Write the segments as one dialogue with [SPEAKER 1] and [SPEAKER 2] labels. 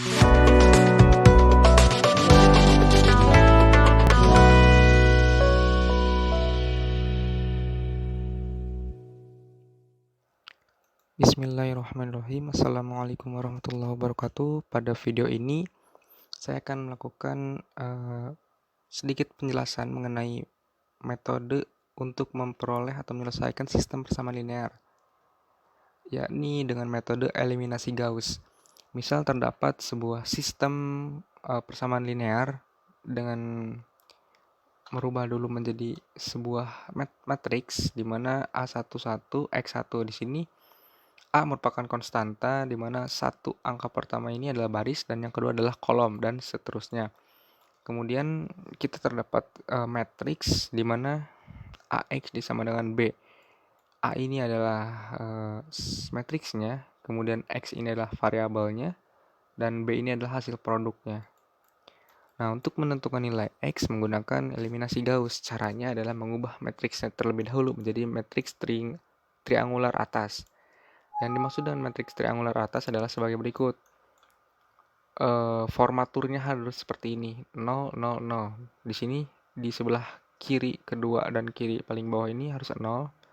[SPEAKER 1] Bismillahirrahmanirrahim. Assalamualaikum warahmatullahi wabarakatuh. Pada video ini saya akan melakukan sedikit penjelasan mengenai metode untuk memperoleh atau menyelesaikan sistem persamaan linear, yakni dengan metode eliminasi Gauss. Misal terdapat sebuah sistem persamaan linear dengan merubah dulu menjadi sebuah matriks di mana A11 X1 di sini A merupakan konstanta di mana satu angka pertama ini adalah baris dan yang kedua adalah kolom dan seterusnya. Kemudian kita terdapat matriks di mana AX disama dengan B. A ini adalah matriksnya, kemudian X ini adalah variabelnya dan B ini adalah hasil produknya. Nah, untuk menentukan nilai X menggunakan eliminasi Gauss, caranya adalah mengubah matriksnya terlebih dahulu menjadi matriks triangular atas. Yang dimaksud dengan matriks triangular atas adalah sebagai berikut. Formaturnya harus seperti ini, 0, 0, 0. Di sini di sebelah kiri kedua dan kiri paling bawah ini harus 0.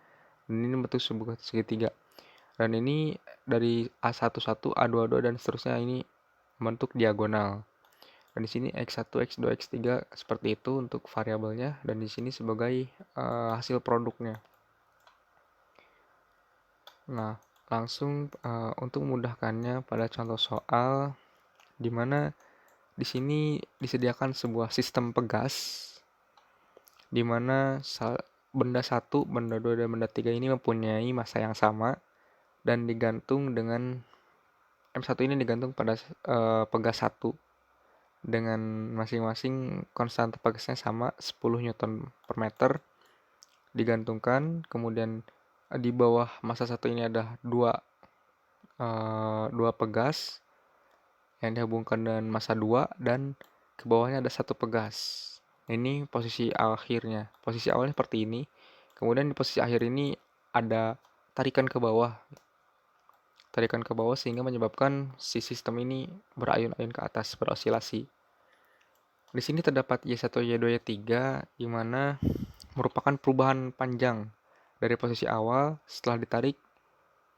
[SPEAKER 1] Dan ini bentuk sebuah segitiga. Dan ini dari A11, A22 dan seterusnya ini bentuk diagonal. Dan di sini X1, X2, X3 seperti itu untuk variabelnya dan di sini sebagai hasil produknya. Nah, langsung untuk memudahkannya pada contoh soal di mana di sini disediakan sebuah sistem pegas di mana benda 1, benda 2 dan benda 3 ini mempunyai massa yang sama dan digantung dengan M1 ini digantung pada pegas 1 dengan masing-masing konstanta pegasnya sama 10 Newton per meter digantungkan. Kemudian di bawah massa 1 ini ada dua pegas yang dihubungkan dengan massa 2 dan ke bawahnya ada satu pegas. Ini posisi akhirnya. Posisi awalnya seperti ini. Kemudian di posisi akhir ini ada tarikan ke bawah. Tarikan ke bawah sehingga menyebabkan si sistem ini berayun-ayun ke atas, berosilasi. Di sini terdapat Y1, Y2, Y3 di mana merupakan perubahan panjang dari posisi awal setelah ditarik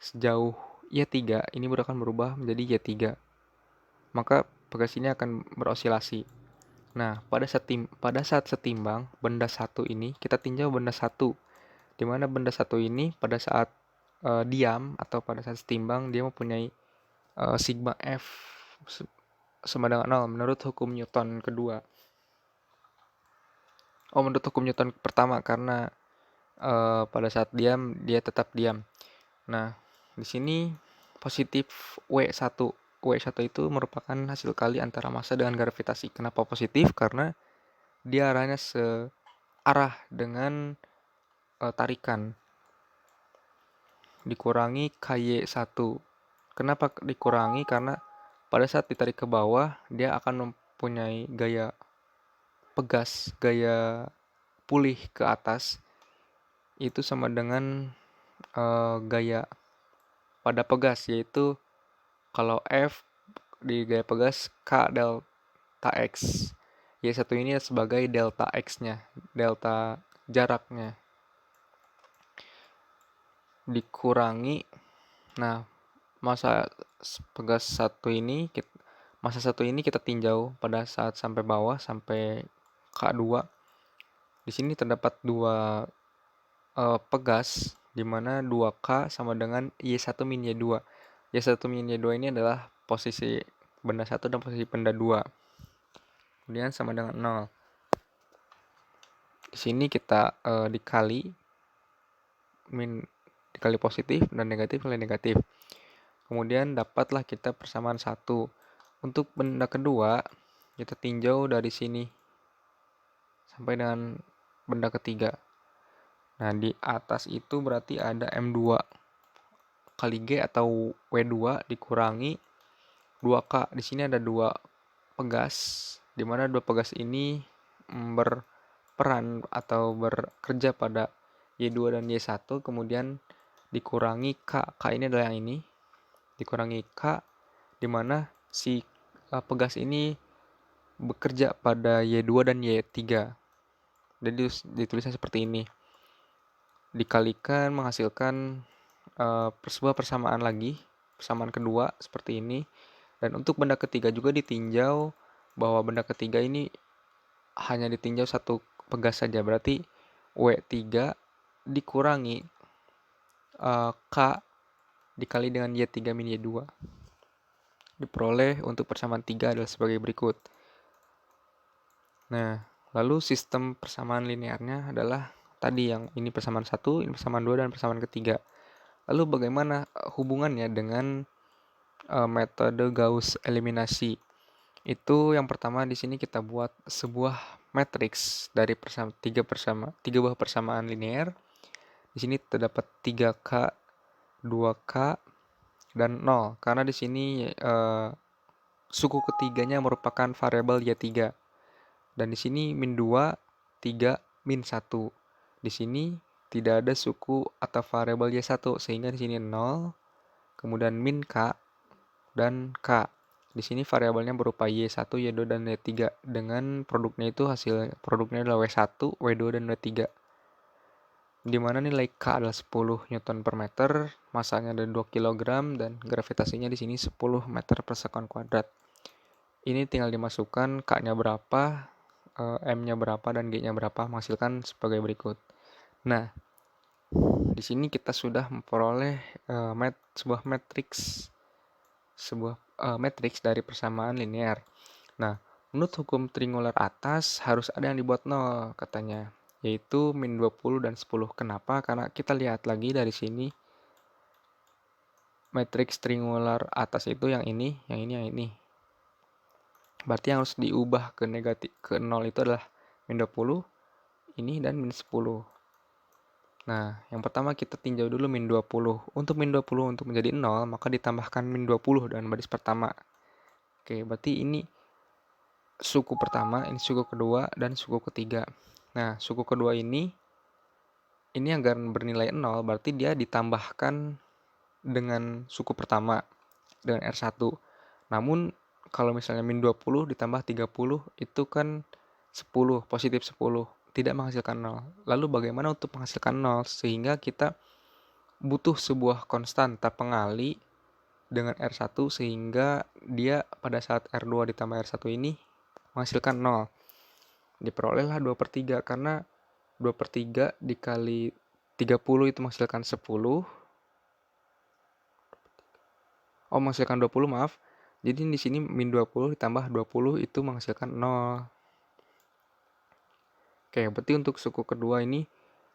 [SPEAKER 1] sejauh Y3 ini akan berubah menjadi Y3. Maka pegas ini akan berosilasi. Nah, pada saat setimbang benda satu ini, kita tinjau benda satu, di mana benda satu ini pada saat diam atau pada saat setimbang dia mempunyai sigma F sama dengan 0 menurut hukum Newton kedua. Menurut hukum Newton pertama karena pada saat diam dia tetap diam. Nah, di sini positif W1. W1 itu merupakan hasil kali antara massa dengan gravitasi. Kenapa positif? Karena dia arahnya searah dengan tarikan. Dikurangi KY1. Kenapa dikurangi? Karena pada saat ditarik ke bawah, dia akan mempunyai gaya pegas, gaya pulih ke atas. Itu sama dengan gaya pada pegas, yaitu kalau F di gaya pegas K delta X. Y1 ini sebagai delta X-nya, delta jaraknya. Dikurangi, nah massa pegas massa 1 ini kita tinjau pada saat sampai bawah, sampai K2. Di sini terdapat dua pegas, di mana 2K sama dengan Y1 min Y2. Y1 min Y2 ini adalah posisi benda 1 dan posisi benda 2. Kemudian sama dengan 0. Di sini kita dikali positif dan negatif nilai negatif. Kemudian dapatlah kita persamaan 1. Untuk benda kedua, kita tinjau dari sini sampai dengan benda ketiga. Nah, di atas itu berarti ada M2 kali G atau W2 dikurangi 2K. Di sini ada dua pegas, di mana dua pegas ini berperan atau bekerja pada Y2 dan Y1, kemudian dikurangi K. K ini adalah yang ini. Dikurangi K, di mana si pegas ini bekerja pada Y2 dan Y3. Jadi ditulisnya seperti ini. Dikalikan menghasilkan sebuah persamaan lagi, persamaan kedua seperti ini. Dan untuk benda ketiga juga ditinjau bahwa benda ketiga ini hanya ditinjau satu pegas saja. Berarti W3 dikurangi K dikali dengan Y3 min Y2. Diperoleh untuk persamaan 3 adalah sebagai berikut. Nah, lalu sistem persamaan linearnya adalah tadi yang ini persamaan 1, ini persamaan 2, dan persamaan ketiga. Lalu bagaimana hubungannya dengan metode Gauss eliminasi? Itu yang pertama di sini kita buat sebuah matriks dari tiga buah persamaan linear. Di sini terdapat 3K, 2K, dan 0. Karena di sini suku ketiganya merupakan variabel Y3. Dan di sini min 2, 3, min 1. Di sini tidak ada suku atau variabel Y1 sehingga di sini 0, kemudian min K dan K. Di sini variabelnya berupa Y1, Y2, dan Y3 dengan produknya itu hasil produknya adalah W1, W2, dan W3. Di mana nilai K adalah 10 Newton per meter, masanya ada 2 kg, dan gravitasinya di sini 10 meter per sekon kuadrat. Ini tinggal dimasukkan K-nya berapa, M-nya berapa, dan G-nya berapa, menghasilkan sebagai berikut. Nah, di sini kita sudah memperoleh sebuah matriks dari persamaan linear. Nah, menurut hukum triangular atas harus ada yang dibuat 0 katanya, yaitu min 20 dan 10. Kenapa? Karena kita lihat lagi dari sini matriks triangular atas itu yang ini, yang ini, yang ini. Berarti yang harus diubah ke negatif ke 0 itu adalah min 20 ini dan min 10. Nah, yang pertama kita tinjau dulu min 20. Untuk min 20 untuk menjadi 0, maka ditambahkan min 20 dengan baris pertama. Oke, berarti ini suku pertama, ini suku kedua, dan suku ketiga. Nah, suku kedua ini agar bernilai 0, berarti dia ditambahkan dengan suku pertama, dengan R1. Namun, kalau misalnya min 20 ditambah 30, itu kan 10, positif 10, tidak menghasilkan 0. Lalu bagaimana untuk menghasilkan 0? Sehingga kita butuh sebuah konstanta pengali dengan R1 sehingga dia pada saat R2 ditambah R1 ini menghasilkan 0. Diperolehlah 2/3 karena 2/3 dikali 30 itu menghasilkan 10. Menghasilkan 20, maaf. Jadi di sini min 20 ditambah 20 itu menghasilkan 0. Oke, berarti untuk suku kedua ini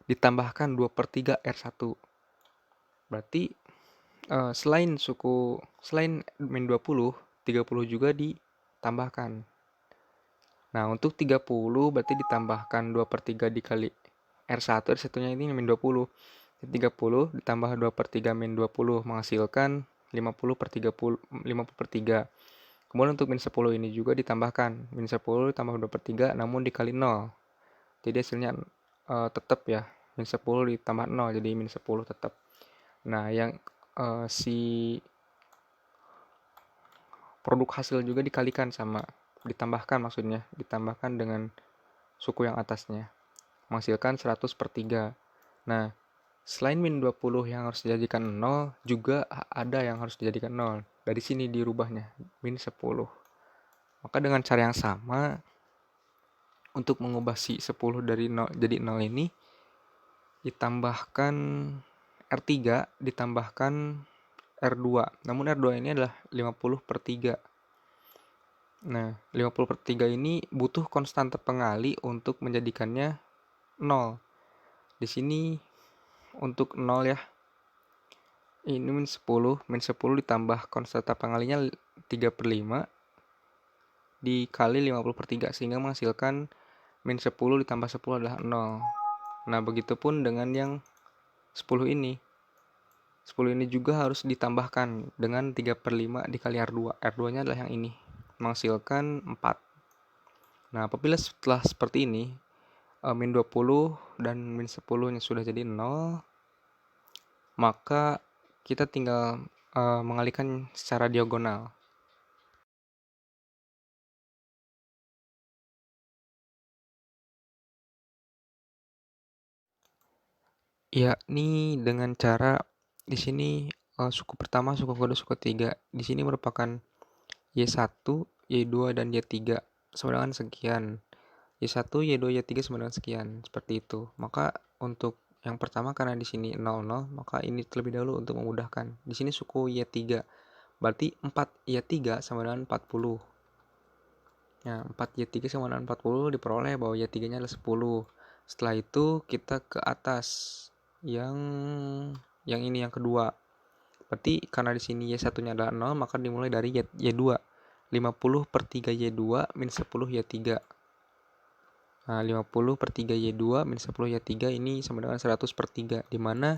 [SPEAKER 1] ditambahkan 2/3 R1. Berarti selain min 20, 30 juga ditambahkan. Nah, untuk 30 berarti ditambahkan 2/3 dikali R1. R1-nya ini min 20. 30 ditambah 2/3 min 20 menghasilkan 50/3. Kemudian untuk min 10 ini juga ditambahkan. Min 10 ditambah 2/3 namun dikali 0. Jadi hasilnya tetap ya. Min 10 ditambah 0 jadi min 10 tetap. Nah, yang si produk hasil juga dikalikan sama, ditambahkan maksudnya, ditambahkan dengan suku yang atasnya. Menghasilkan 100/3. Nah, selain min 20 yang harus dijadikan 0, juga ada yang harus dijadikan 0. Dari sini dirubahnya, min 10. Maka dengan cara yang sama, untuk mengubah si 10 dari 0 jadi 0 ini, ditambahkan R3, ditambahkan R2. Namun R2 ini adalah 50/3. Nah, 50/3 ini butuh konstanta pengali untuk menjadikannya 0. Di sini untuk 0 ya. Ini min 10 ditambah konstanta pengalinya 3/5 dikali 50/3 sehingga menghasilkan min 10 ditambah 10 adalah 0. Nah, begitupun dengan yang 10 ini. 10 ini juga harus ditambahkan dengan 3/5 dikali R2. R2-nya adalah yang ini. Menghasilkan 4. Nah, apabila setelah seperti ini, min 20 dan min 10-nya sudah jadi 0, maka kita tinggal mengalihkan secara diagonal. yakni dengan cara di sini suku pertama, suku kedua, suku ketiga. Di sini merupakan Y1, Y2, dan Y3 sama dengan sekian. Y1, Y2, Y3 sama dengan sekian. Seperti itu. Maka untuk yang pertama karena di sini 00, maka ini terlebih dahulu untuk memudahkan. Di sini suku Y3. Berarti 4Y3 sama dengan 40. Nah, 4Y3 sama dengan 40 diperoleh bahwa Y3-nya adalah 10. Setelah itu kita ke atas yang ini yang kedua. Berarti karena di sini Y1-nya adalah 0, maka dimulai dari Y2. 50 per 3 Y2 min 10 Y3. Nah, 50 per 3 Y2 min 10 Y3 ini sama dengan 100 per 3. Di mana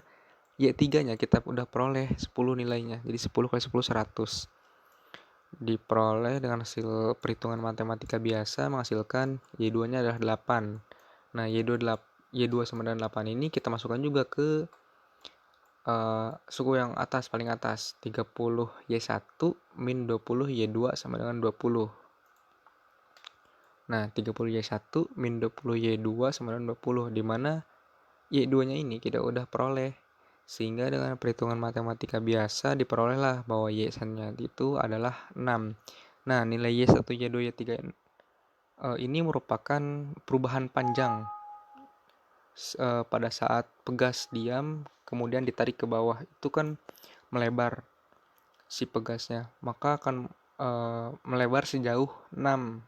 [SPEAKER 1] Y3-nya kita udah peroleh 10 nilainya. Jadi 10 kali 10 100. Diperoleh dengan hasil perhitungan matematika biasa menghasilkan Y2-nya adalah 8. Nah, Y2 sama dengan 8 ini kita masukkan juga ke suku yang atas, paling atas. 30 Y1 min 20 Y2 sama dengan 20. Nah, 30 Y1 min 20 Y2 sama dengan 20. Di mana Y2-nya ini kita udah peroleh. Sehingga dengan perhitungan matematika biasa diperolehlah bahwa Y1-nya itu adalah 6. Nah, nilai Y1, Y2, Y3 ini merupakan perubahan panjang pada saat pegas diam kemudian ditarik ke bawah. Itu kan melebar si pegasnya. Maka akan melebar sejauh 6